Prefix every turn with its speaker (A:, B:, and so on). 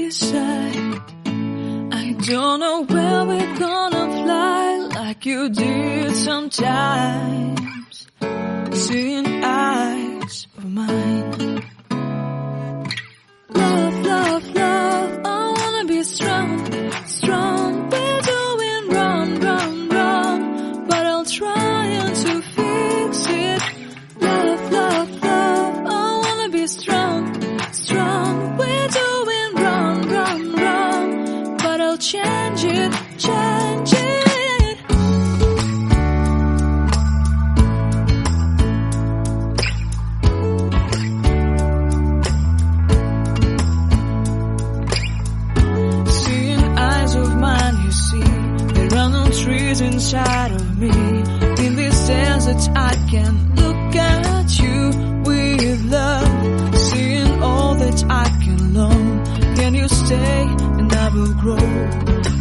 A: be shy. I don't know where we're gonna fly like you did sometimes. Seeing eyes of mine. Love, love, love, I wanna be strong, strong. We're doing wrong, wrong, wrong, but I'll try to fix it. Love, love, love, I wanna be strong, strong. We're doing wrong, wrong, wrong, but I'll change it, change it. Trees inside of me. In this desert I can look at you with love. Seeing all that I can learn. Can you stay and I will grow?